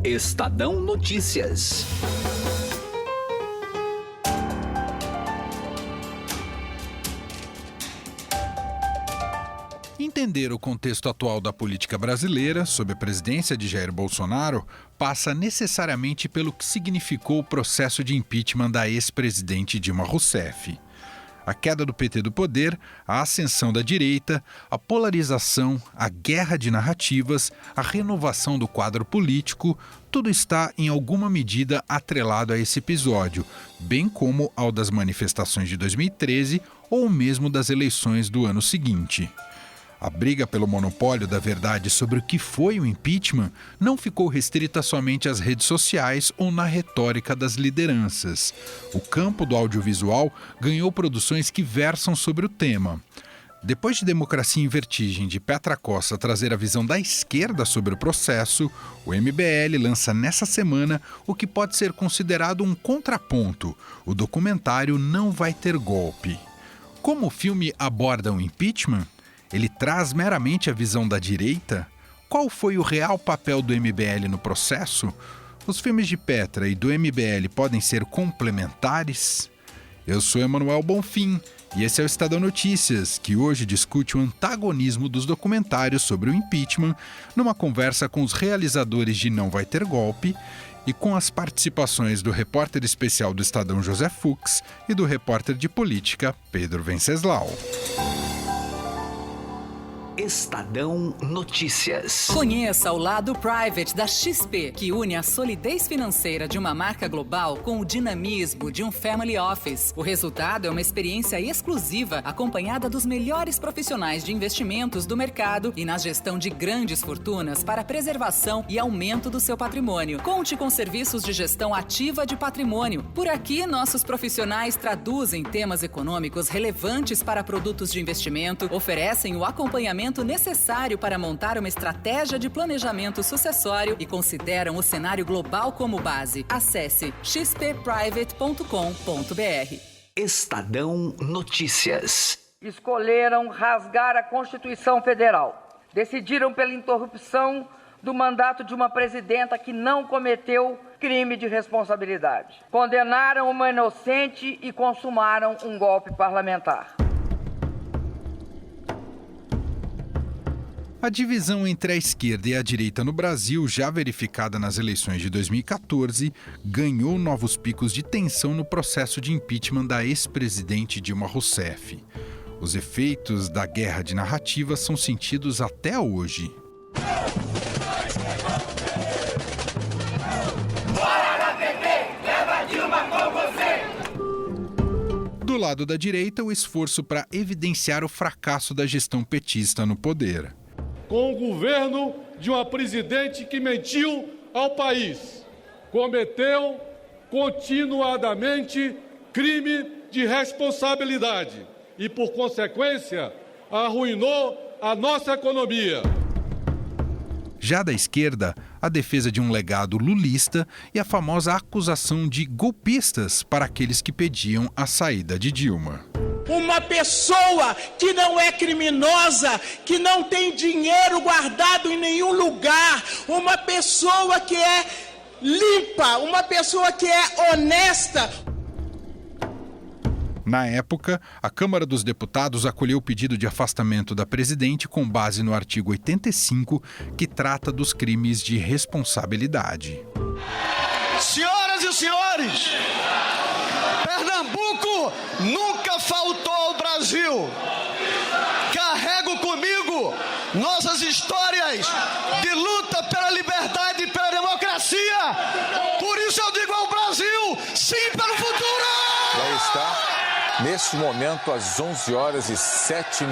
Estadão Notícias. Entender o contexto atual da política brasileira, sob a presidência de Jair Bolsonaro, passa necessariamente pelo que significou o processo de impeachment da ex-presidente Dilma Rousseff. A queda do PT do poder, a ascensão da direita, a polarização, a guerra de narrativas, a renovação do quadro político, tudo está em alguma medida atrelado a esse episódio, bem como ao das manifestações de 2013 ou mesmo das eleições do ano seguinte. A briga pelo monopólio da verdade sobre o que foi o impeachment não ficou restrita somente às redes sociais ou na retórica das lideranças. O campo do audiovisual ganhou produções que versam sobre o tema. Depois de Democracia em Vertigem, de Petra Costa trazer a visão da esquerda sobre o processo, o MBL lança nessa semana o que pode ser considerado um contraponto. O documentário Não Vai Ter Golpe. Como o filme aborda o impeachment? Ele traz meramente a visão da direita? Qual foi o real papel do MBL no processo? Os filmes de Petra e do MBL podem ser complementares? Eu sou Emanuel Bonfim e esse é o Estadão Notícias, que hoje discute o antagonismo dos documentários sobre o impeachment numa conversa com os realizadores de Não Vai Ter Golpe e com as participações do repórter especial do Estadão José Fux e do repórter de política Pedro Venceslau. Estadão Notícias. Conheça o lado private da XP, que une a solidez financeira de uma marca global com o dinamismo de um family office. O resultado é uma experiência exclusiva, acompanhada dos melhores profissionais de investimentos do mercado e na gestão de grandes fortunas para preservação e aumento do seu patrimônio. Conte com serviços de gestão ativa de patrimônio. Por aqui, nossos profissionais traduzem temas econômicos relevantes para produtos de investimento, oferecem o acompanhamento necessário para montar uma estratégia de planejamento sucessório e consideram o cenário global como base. Acesse xpprivate.com.br. Estadão Notícias. Escolheram rasgar a Constituição Federal. Decidiram pela interrupção do mandato de uma presidenta que não cometeu crime de responsabilidade. Condenaram uma inocente e consumaram um golpe parlamentar. A divisão entre a esquerda e a direita no Brasil, já verificada nas eleições de 2014, ganhou novos picos de tensão no processo de impeachment da ex-presidente Dilma Rousseff. Os efeitos da guerra de narrativas são sentidos até hoje. Do lado da direita, o esforço para evidenciar o fracasso da gestão petista no poder. Com o governo de uma presidente que mentiu ao país, cometeu continuadamente crime de responsabilidade e, por consequência, arruinou a nossa economia. Já da esquerda, a defesa de um legado lulista e a famosa acusação de golpistas para aqueles que pediam a saída de Dilma. Uma pessoa que não é criminosa, que não tem dinheiro guardado em nenhum lugar, uma pessoa que é limpa, uma pessoa que é honesta. Na época, a Câmara dos Deputados acolheu o pedido de afastamento da presidente com base no artigo 85, que trata dos crimes de responsabilidade. Senhoras e senhores, Pernambuco nunca faltou ao Brasil. Carrego comigo nossas histórias de luta pela liberdade e pela democracia. Por isso eu digo ao Brasil, sim para o futuro! Já está, neste momento, às 11h07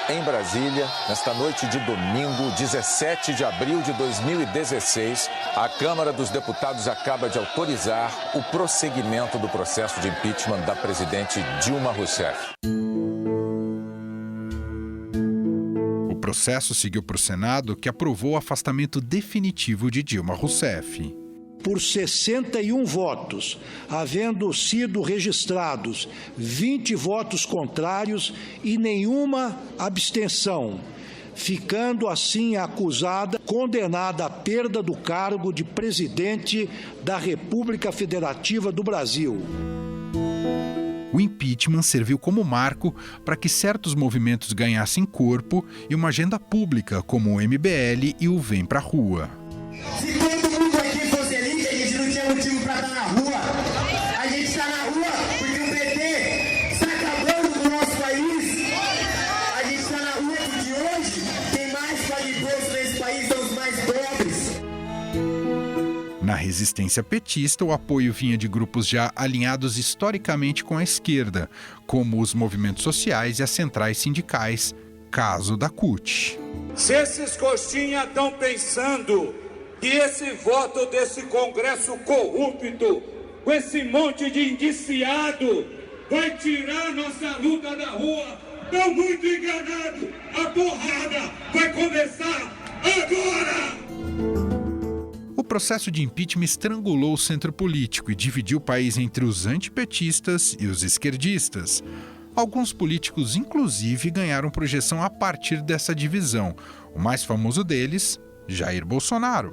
em Brasília, nesta noite de domingo, 17 de abril de 2016, a Câmara dos Deputados acaba de autorizar o prosseguimento do processo de impeachment da presidente Dilma Rousseff. O processo seguiu para o Senado, que aprovou o afastamento definitivo de Dilma Rousseff. Por 61 votos, havendo sido registrados 20 votos contrários e nenhuma abstenção, ficando assim a acusada condenada à perda do cargo de presidente da República Federativa do Brasil. O impeachment serviu como marco para que certos movimentos ganhassem corpo e uma agenda pública, como o MBL e o Vem Pra Rua. Se todo mundo aqui fosse elite, a gente não tinha motivo para estar na rua. A gente está na rua porque o PT está acabando com o nosso país. A gente está na rua porque hoje quem mais paga imposto nesse país são os mais pobres. Na resistência petista, o apoio vinha de grupos já alinhados historicamente com a esquerda, como os movimentos sociais e as centrais sindicais, caso da CUT. Se esses coxinha estão pensando que esse voto desse Congresso corrupto, com esse monte de indiciado, vai tirar nossa luta da rua, estão muito enganados. A porrada vai começar agora! O processo de impeachment estrangulou o centro político e dividiu o país entre os antipetistas e os esquerdistas. Alguns políticos, inclusive, ganharam projeção a partir dessa divisão. O mais famoso deles, Jair Bolsonaro.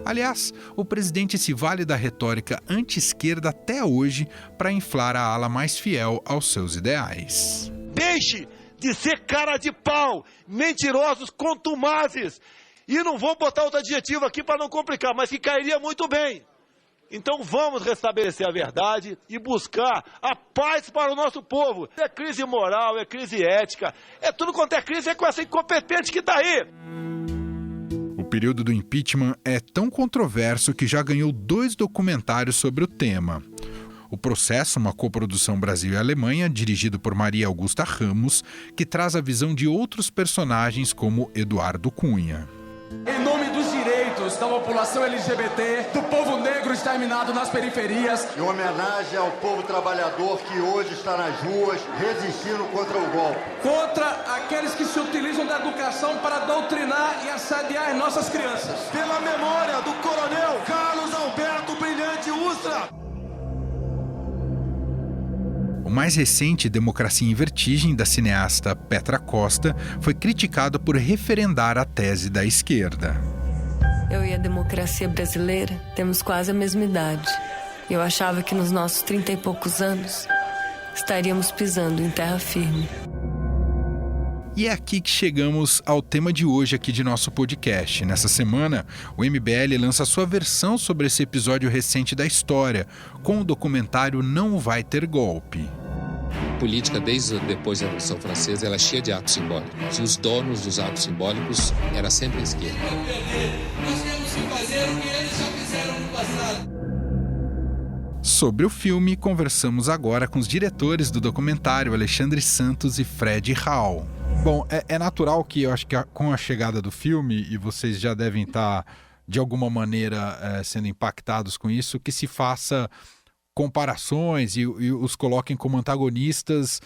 Aliás, o presidente se vale da retórica anti-esquerda até hoje para inflar a ala mais fiel aos seus ideais. Deixe de ser cara de pau, mentirosos, contumazes. E não vou botar outro adjetivo aqui para não complicar, mas que cairia muito bem. Então vamos restabelecer a verdade e buscar a paz para o nosso povo. É crise moral, é crise ética, é tudo quanto é crise, é com essa incompetente que está aí. O período do impeachment é tão controverso que já ganhou 2 documentários sobre o tema. O Processo, uma coprodução Brasil e Alemanha, dirigido por Maria Augusta Ramos, que traz a visão de outros personagens como Eduardo Cunha. Em nome dos direitos da população LGBT, do povo negro exterminado nas periferias. Em homenagem ao povo trabalhador que hoje está nas ruas resistindo contra o golpe. Contra aqueles que se utilizam da educação para doutrinar e assediar as nossas crianças. Pela memória do coronel Carlos Alberto Brilhante Ustra. O mais recente, Democracia em Vertigem, da cineasta Petra Costa, foi criticado por referendar a tese da esquerda. Eu e a democracia brasileira temos quase a mesma idade. Eu achava que nos nossos 30 e poucos anos estaríamos pisando em terra firme. E é aqui que chegamos ao tema de hoje aqui de nosso podcast. Nessa semana, o MBL lança sua versão sobre esse episódio recente da história, com o documentário Não Vai Ter Golpe. A política, desde depois da Revolução Francesa, ela é cheia de atos simbólicos. E os donos dos atos simbólicos era sempre a esquerda. Nós temos que fazer o que eles já fizeram no passado. Sobre o filme, conversamos agora com os diretores do documentário, Alexandre Santos e Fred Hall. Bom, é natural que eu acho que com a chegada do filme, e vocês já devem estar de alguma maneira sendo impactados com isso, que se faça comparações e os coloquem como antagonistas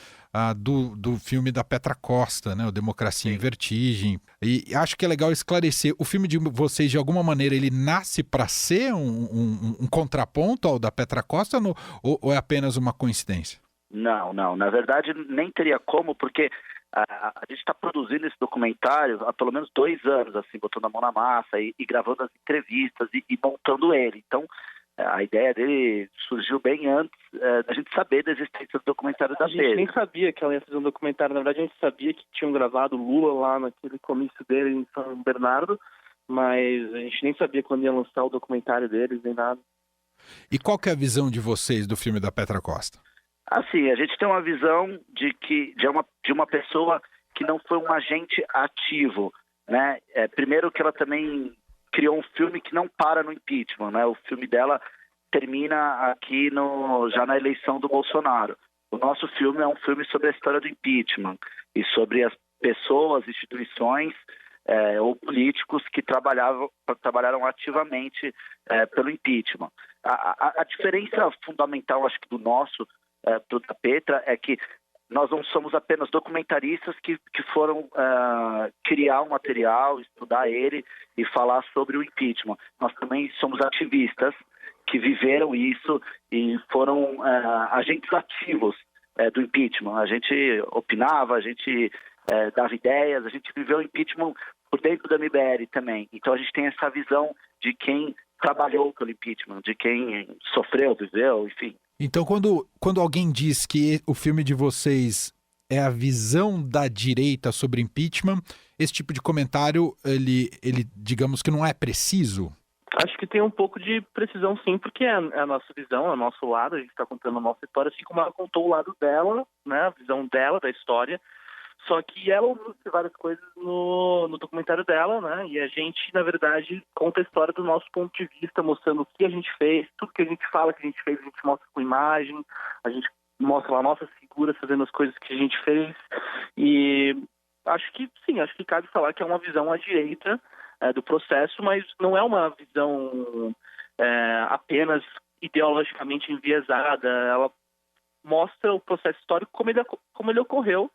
do filme da Petra Costa, né, o Democracia em Vertigem. E acho que é legal esclarecer, o filme de vocês, de alguma maneira, ele nasce para ser um contraponto ao da Petra Costa ou é apenas uma coincidência? Não. Na verdade, nem teria como, porque a gente está produzindo esse documentário há pelo menos 2 anos, assim, botando a mão na massa e gravando as entrevistas e montando ele. Então, a ideia dele surgiu bem antes da gente saber da existência do documentário da Petra. A gente nem sabia que ela ia fazer um documentário. Na verdade, a gente sabia que tinham gravado Lula lá naquele comício dele em São Bernardo, mas a gente nem sabia quando ia lançar o documentário deles, nem nada. E qual que é a visão de vocês do filme da Petra Costa? Assim, a gente tem uma visão de uma pessoa que não foi um agente ativo, né? Primeiro que ela também criou um filme que não para no impeachment, né? O filme dela termina aqui já na eleição do Bolsonaro. O nosso filme é um filme sobre a história do impeachment e sobre as pessoas, instituições ou políticos que trabalharam ativamente pelo impeachment. A diferença fundamental, acho que do nosso do da Petra, é que nós não somos apenas documentaristas que foram criar um material, estudar ele e falar sobre o impeachment. Nós também somos ativistas que viveram isso e foram agentes ativos do impeachment. A gente opinava, a gente dava ideias, a gente viveu o impeachment por dentro da MBL também. Então a gente tem essa visão de quem trabalhou pelo impeachment, de quem sofreu, viveu, enfim. Então, quando alguém diz que o filme de vocês é a visão da direita sobre impeachment, esse tipo de comentário, ele digamos que não é preciso? Acho que tem um pouco de precisão, sim, porque é a nossa visão, é o nosso lado, a gente está contando a nossa história, assim como ela contou o lado dela, né, a visão dela da história. Só que ela ouviu várias coisas no documentário dela, né? E a gente, na verdade, conta a história do nosso ponto de vista, mostrando o que a gente fez, tudo que a gente fala que a gente fez, a gente mostra com imagem, a gente mostra lá nossas figuras fazendo as coisas que a gente fez. E acho que cabe falar que é uma visão à direita do processo, mas não é uma visão apenas ideologicamente enviesada. Ela mostra o processo histórico como ele ocorreu,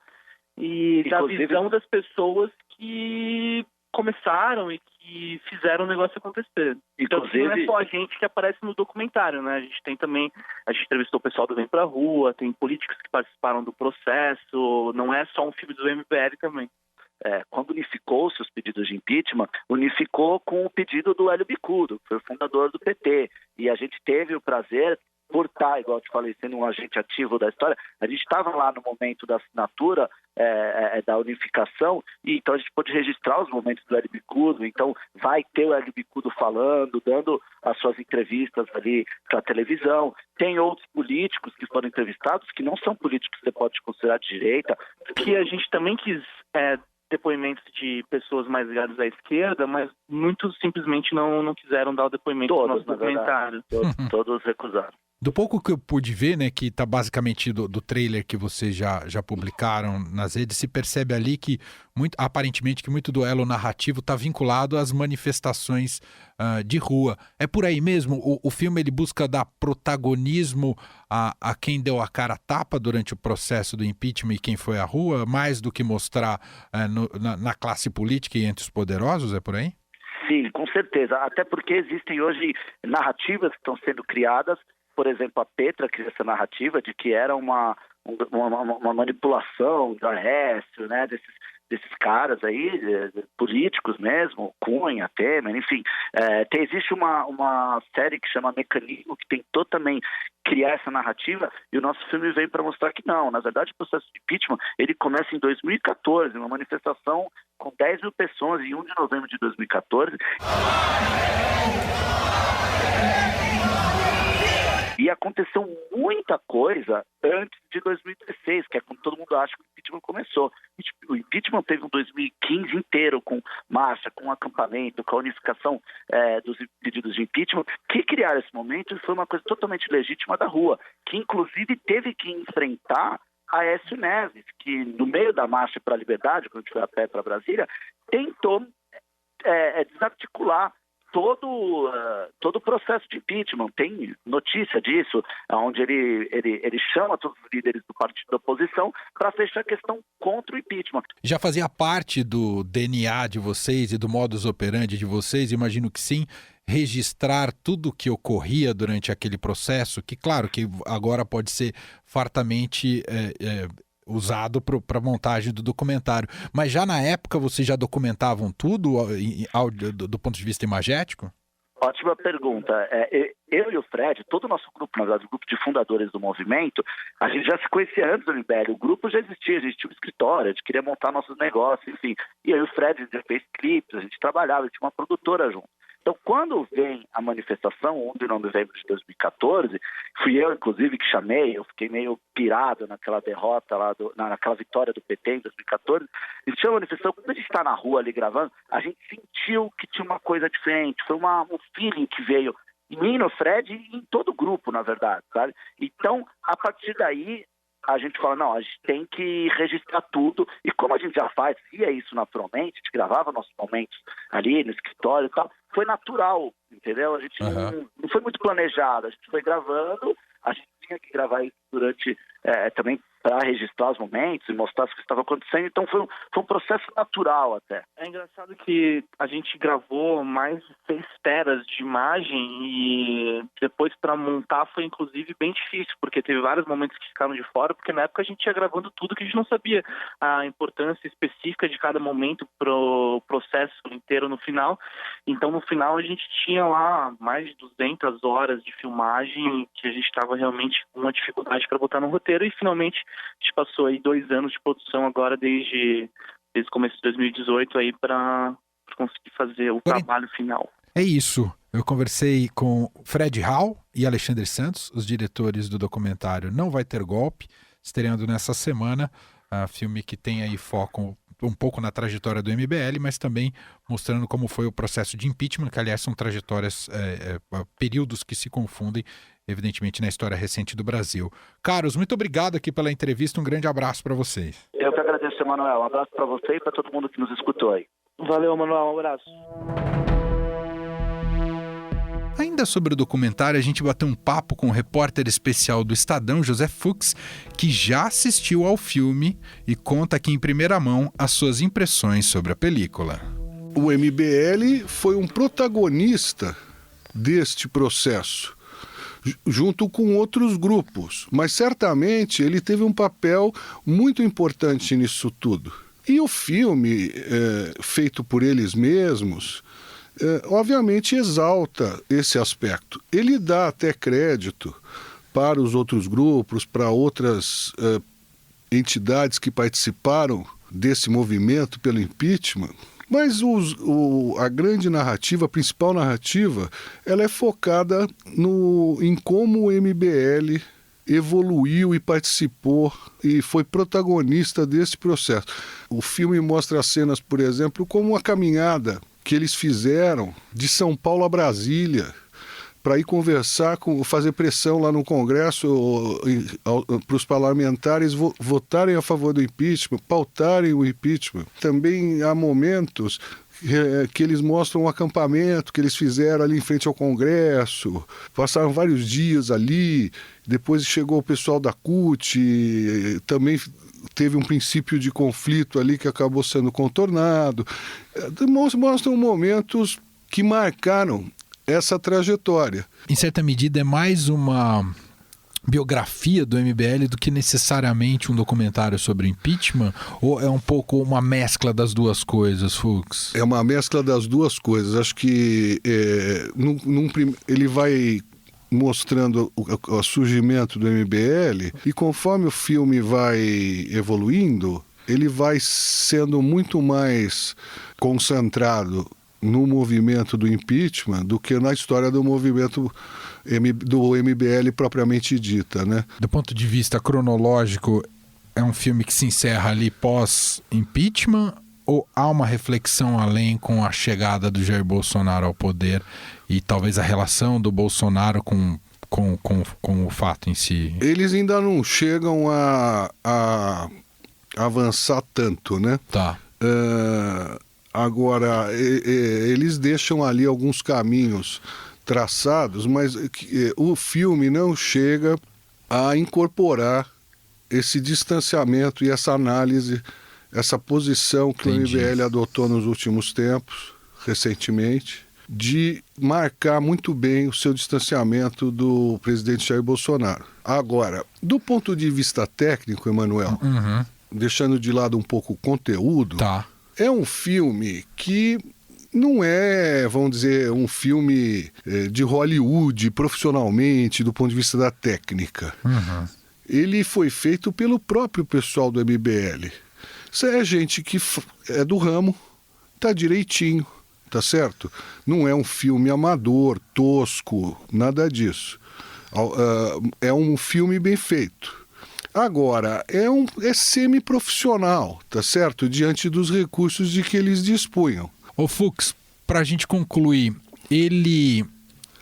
e da visão das pessoas que começaram e que fizeram o negócio acontecer. Então não é só a gente que aparece no documentário, né? A gente entrevistou o pessoal do Vem Pra Rua, tem políticos que participaram do processo, não é só um filme do MBL também. Quando unificou-se os pedidos de impeachment, unificou com o pedido do Hélio Bicudo, que foi o fundador do PT, e a gente teve o prazer, por estar, igual eu te falei, sendo um agente ativo da história, a gente estava lá no momento da assinatura da unificação, e então a gente pôde registrar os momentos do Hélio Bicudo. Então vai ter o Hélio Bicudo falando, dando as suas entrevistas ali para a televisão. Tem outros políticos que foram entrevistados que não são políticos que você pode considerar de direita. Que a gente também quis depoimentos de pessoas mais ligadas à esquerda, mas muitos simplesmente não quiseram dar o depoimento do nosso documentário. Todos recusaram. Do pouco que eu pude ver, né, que está basicamente do trailer que vocês já publicaram nas redes, se percebe ali que, aparentemente, que muito do elo narrativo está vinculado às manifestações de rua. É por aí mesmo? O filme ele busca dar protagonismo a quem deu a cara a tapa durante o processo do impeachment e quem foi à rua, mais do que mostrar na classe política e entre os poderosos, é por aí? Sim, com certeza. Até porque existem hoje narrativas que estão sendo criadas. Por exemplo, a Petra criou essa narrativa de que era uma manipulação do Aécio, né, desses caras aí, políticos mesmo, Cunha, Temer, enfim. Existe uma série que chama Mecanismo, que tentou também criar essa narrativa, e o nosso filme vem para mostrar que não. Na verdade, o processo de impeachment, ele começa em 2014, uma manifestação com 10 mil pessoas, em 1 de novembro de 2014. E aconteceu muita coisa antes de 2016, que é quando todo mundo acha que o impeachment começou. O impeachment teve um 2015 inteiro com marcha, com acampamento, com a unificação dos pedidos de impeachment, que criaram esse momento e foi uma coisa totalmente legítima da rua, que inclusive teve que enfrentar Aécio Neves, que no meio da marcha para a liberdade, quando a gente foi a pé para Brasília, tentou desarticular todo o processo de impeachment. Tem notícia disso, onde ele chama todos os líderes do partido da oposição para fechar a questão contra o impeachment. Já fazia parte do DNA de vocês e do modus operandi de vocês, imagino que sim, registrar tudo o que ocorria durante aquele processo, que claro que agora pode ser fartamente usado para a montagem do documentário. Mas já na época vocês já documentavam tudo do ponto de vista imagético? Ótima pergunta. Eu e o Fred, todo o nosso grupo, na verdade, o grupo de fundadores do movimento, a gente já se conhecia antes do MBL. O grupo já existia, a gente tinha um escritório, a gente queria montar nossos negócios, enfim. E eu e o Fred, a gente já fez clipes, a gente trabalhava, a gente tinha uma produtora junto. Então, quando vem a manifestação, 1 de novembro de 2014, fui eu, inclusive, que chamei, eu fiquei meio pirado naquela derrota lá, naquela vitória do PT em 2014. A gente chama a manifestação, quando a gente está na rua ali gravando, a gente sentiu que tinha uma coisa diferente, foi um feeling que veio em mim, no Fred e em todo o grupo, na verdade, sabe? Então, a partir daí, a gente fala, não, a gente tem que registrar tudo, e como a gente já fazia isso naturalmente, a gente gravava nossos momentos ali no escritório e tal, foi natural, entendeu? A gente não foi muito planejado, a gente foi gravando, a gente tinha que gravar isso durante, também para registrar os momentos e mostrar o que estava acontecendo. Então foi um processo natural até. É engraçado que a gente gravou mais de 6 teras de imagem e depois para montar foi inclusive bem difícil, porque teve vários momentos que ficaram de fora, porque na época a gente ia gravando tudo que a gente não sabia a importância específica de cada momento pro processo inteiro no final. Então no final a gente tinha lá mais de 200 horas de filmagem que a gente estava realmente com uma dificuldade para botar no roteiro, e finalmente a gente passou aí 2 anos de produção agora desde o começo de 2018 aí para conseguir fazer o trabalho final. É isso. Eu conversei com Fred Hall e Alexandre Santos, os diretores do documentário Não Vai Ter Golpe, estreando nessa semana, filme que tem aí foco um pouco na trajetória do MBL, mas também mostrando como foi o processo de impeachment, que aliás são trajetórias, períodos que se confundem, evidentemente, na história recente do Brasil. Carlos, muito obrigado aqui pela entrevista, um grande abraço para vocês. Eu que agradeço, Emanuel. Um abraço para você e para todo mundo que nos escutou aí. Valeu, Emanuel. Um abraço. Ainda sobre o documentário, a gente bateu um papo com o repórter especial do Estadão, José Fux, que já assistiu ao filme e conta aqui em primeira mão as suas impressões sobre a película. O MBL foi um protagonista deste processo, junto com outros grupos, mas certamente ele teve um papel muito importante nisso tudo. E o filme, feito por eles mesmos, obviamente exalta esse aspecto. Ele dá até crédito para os outros grupos, para outras entidades que participaram desse movimento pelo impeachment, mas a grande narrativa, a principal narrativa, ela é focada em como o MBL evoluiu e participou e foi protagonista desse processo. O filme mostra as cenas, por exemplo, como uma caminhada que eles fizeram de São Paulo a Brasília para ir conversar, fazer pressão lá no Congresso para os parlamentares votarem a favor do impeachment, pautarem o impeachment. Também há momentos que eles mostram um acampamento que eles fizeram ali em frente ao Congresso, passaram vários dias ali, depois chegou o pessoal da CUT, também teve um princípio de conflito ali que acabou sendo contornado. Mostram momentos que marcaram essa trajetória. Em certa medida é mais uma biografia do MBL do que necessariamente um documentário sobre impeachment, ou é um pouco uma mescla das duas coisas, Fux? É uma mescla das duas coisas. Acho que ele vai mostrando o surgimento do MBL e conforme o filme vai evoluindo, ele vai sendo muito mais concentrado no movimento do impeachment do que na história do movimento do MBL propriamente dita, né? Do ponto de vista cronológico, é um filme que se encerra ali pós-impeachment ou há uma reflexão além com a chegada do Jair Bolsonaro ao poder e talvez a relação do Bolsonaro com o fato em si? Eles ainda não chegam a avançar tanto, né? Tá. Agora, eles deixam ali alguns caminhos traçados, mas o filme não chega a incorporar esse distanciamento e essa análise, essa posição que Entendi. O MBL adotou nos últimos tempos, recentemente, de marcar muito bem o seu distanciamento do presidente Jair Bolsonaro. Agora, do ponto de vista técnico, Emanuel, deixando de lado um pouco o conteúdo, é um filme que não é, vamos dizer, um filme de Hollywood profissionalmente, do ponto de vista da técnica. Ele foi feito pelo próprio pessoal do MBL. Isso é gente que é do ramo, tá direitinho, tá certo? Não é um filme amador, tosco, nada disso. É um filme bem feito. Agora, é semi-profissional, tá certo? Diante dos recursos de que eles dispunham. Ô Fux, pra gente concluir, ele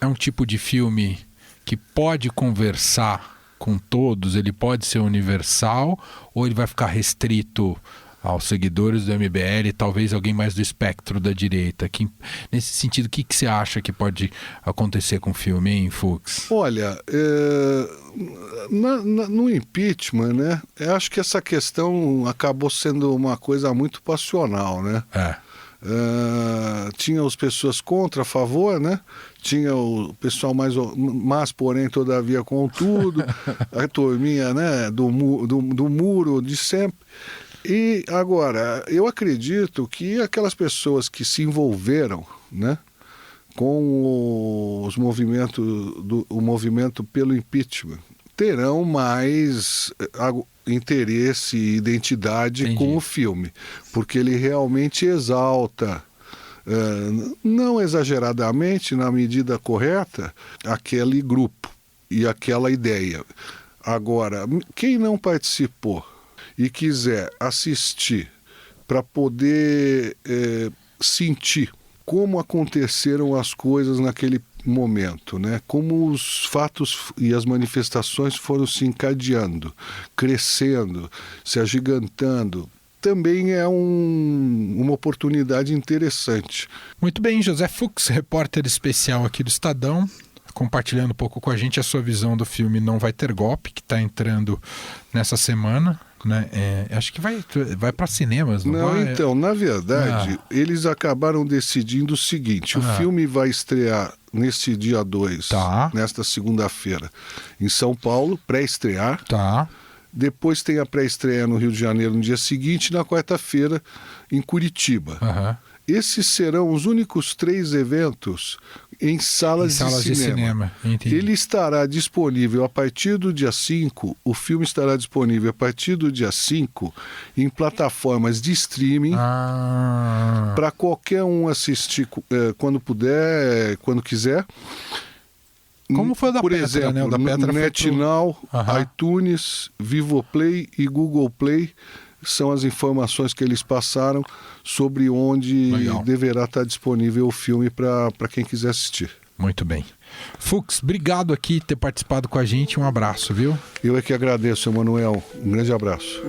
é um tipo de filme que pode conversar com todos, ele pode ser universal ou ele vai ficar restrito aos seguidores do MBL e talvez alguém mais do espectro da direita. Nesse sentido, o que você acha que pode acontecer com o filme, hein, Fux? Olha, no impeachment, né, eu acho que essa questão acabou sendo uma coisa muito passional, né? Tinha as pessoas contra, a favor, né? Tinha o pessoal mas porém, todavia, contudo, a turminha, né, do muro de sempre. E agora, eu acredito que aquelas pessoas que se envolveram, né, com o movimento pelo impeachment terão mais interesse e identidade com o filme, porque ele realmente exalta, não exageradamente, na medida correta, aquele grupo e aquela ideia. Agora, quem não participou e quiser assistir para poder sentir como aconteceram as coisas naquele momento, né? Como os fatos e as manifestações foram se encadeando, crescendo, se agigantando, também é uma oportunidade interessante. Muito bem, José Fux, repórter especial aqui do Estadão, compartilhando um pouco com a gente a sua visão do filme Não Vai Ter Golpe, que está entrando nessa semana, né? Acho que vai para cinemas, não vai? Então, na verdade, eles acabaram decidindo o seguinte: o filme vai estrear nesse dia 2, nesta segunda-feira, em São Paulo, pré-estrear. Depois tem a pré-estreia no Rio de Janeiro no dia seguinte, e na quarta-feira em Curitiba. Esses serão os únicos 3 eventos em salas de cinema. Ele estará disponível a partir do dia 5, o filme estará disponível a partir do dia 5 em plataformas de streaming para qualquer um assistir quando puder, quando quiser. Como foi o da Por Petra, exemplo, né? O da Petra NetNow, iTunes, Vivoplay e Google Play são as informações que eles passaram sobre onde deverá estar disponível o filme para quem quiser assistir. Muito bem. Fux, obrigado aqui por ter participado com a gente. Um abraço, viu? Eu é que agradeço, Emanuel. Um grande abraço.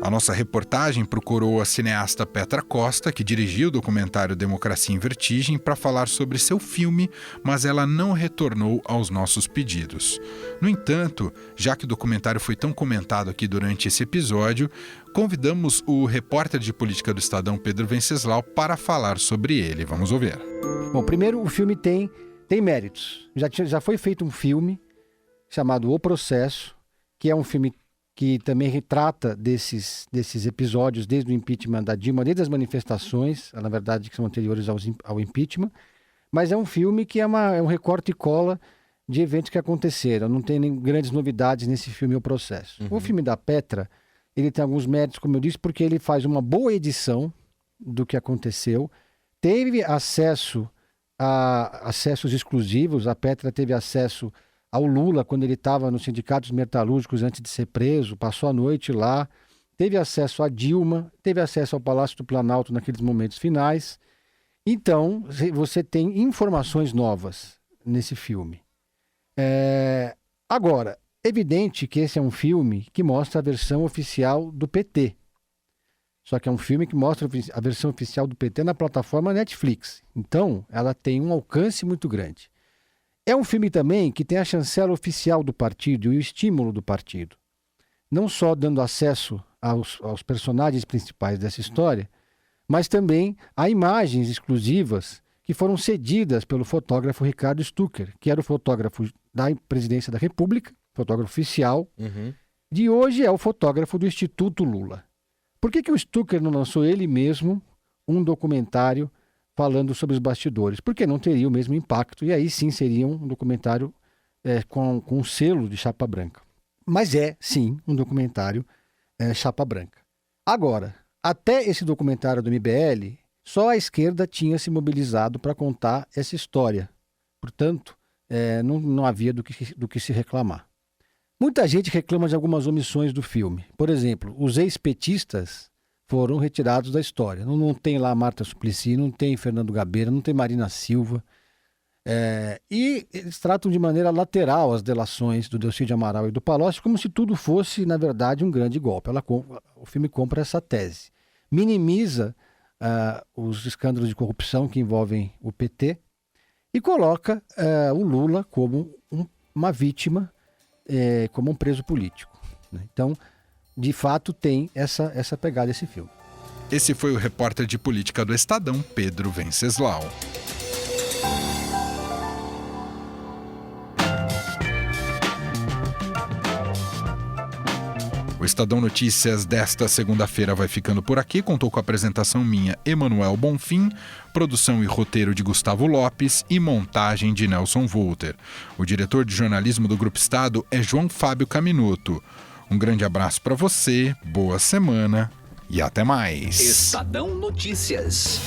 A nossa reportagem procurou a cineasta Petra Costa, que dirigiu o documentário Democracia em Vertigem, para falar sobre seu filme, mas ela não retornou aos nossos pedidos. No entanto, já que o documentário foi tão comentado aqui durante esse episódio, convidamos o repórter de política do Estadão, Pedro Venceslau, para falar sobre ele. Vamos ouvir. Bom, primeiro, o filme tem méritos. Já foi feito um filme chamado O Processo, que é um filme que também retrata desses episódios, desde o impeachment da Dilma, desde as manifestações, na verdade, que são anteriores ao impeachment, mas é um filme que é um recorte e cola de eventos que aconteceram. Não tem nem grandes novidades nesse filme, O Processo. O filme da Petra, ele tem alguns méritos, como eu disse, porque ele faz uma boa edição do que aconteceu, teve acesso a acessos exclusivos, a Petra teve acesso ao Lula, quando ele estava nos sindicatos metalúrgicos antes de ser preso, passou a noite lá, teve acesso a Dilma, teve acesso ao Palácio do Planalto naqueles momentos finais. Então, você tem informações novas nesse filme. Agora, evidente que esse é um filme que mostra a versão oficial do PT. Só que é um filme que mostra a versão oficial do PT na plataforma Netflix. Então, ela tem um alcance muito grande. É um filme também que tem a chancela oficial do partido e o estímulo do partido. Não só dando acesso aos personagens principais dessa história, mas também a imagens exclusivas que foram cedidas pelo fotógrafo Ricardo Stucker, que era o fotógrafo da Presidência da República, fotógrafo oficial, de hoje é o fotógrafo do Instituto Lula. Por que o Stucker não lançou ele mesmo um documentário falando sobre os bastidores? Porque não teria o mesmo impacto, e aí sim seria um documentário com um selo de chapa branca. Mas é, sim, um documentário chapa branca. Agora, até esse documentário do MBL, só a esquerda tinha se mobilizado para contar essa história. Portanto, não havia do que se reclamar. Muita gente reclama de algumas omissões do filme. Por exemplo, os ex-petistas foram retirados da história. Não tem lá Marta Suplicy, não tem Fernando Gabeira, não tem Marina Silva. E eles tratam de maneira lateral as delações do Delcy de Amaral e do Palocci, como se tudo fosse, na verdade, um grande golpe. O filme compra essa tese. Minimiza os escândalos de corrupção que envolvem o PT e coloca o Lula como uma vítima, como um preso político. Né? Então, de fato, tem essa pegada esse filme. Esse foi o repórter de política do Estadão, Pedro Venceslau. O Estadão Notícias desta segunda-feira vai ficando por aqui. Contou com a apresentação minha, Emanuel Bonfim, produção e roteiro de Gustavo Lopes e montagem de Nelson Volter. O diretor de jornalismo do Grupo Estado é João Fábio Caminuto. Um grande abraço para você, boa semana e até mais. Estadão Notícias.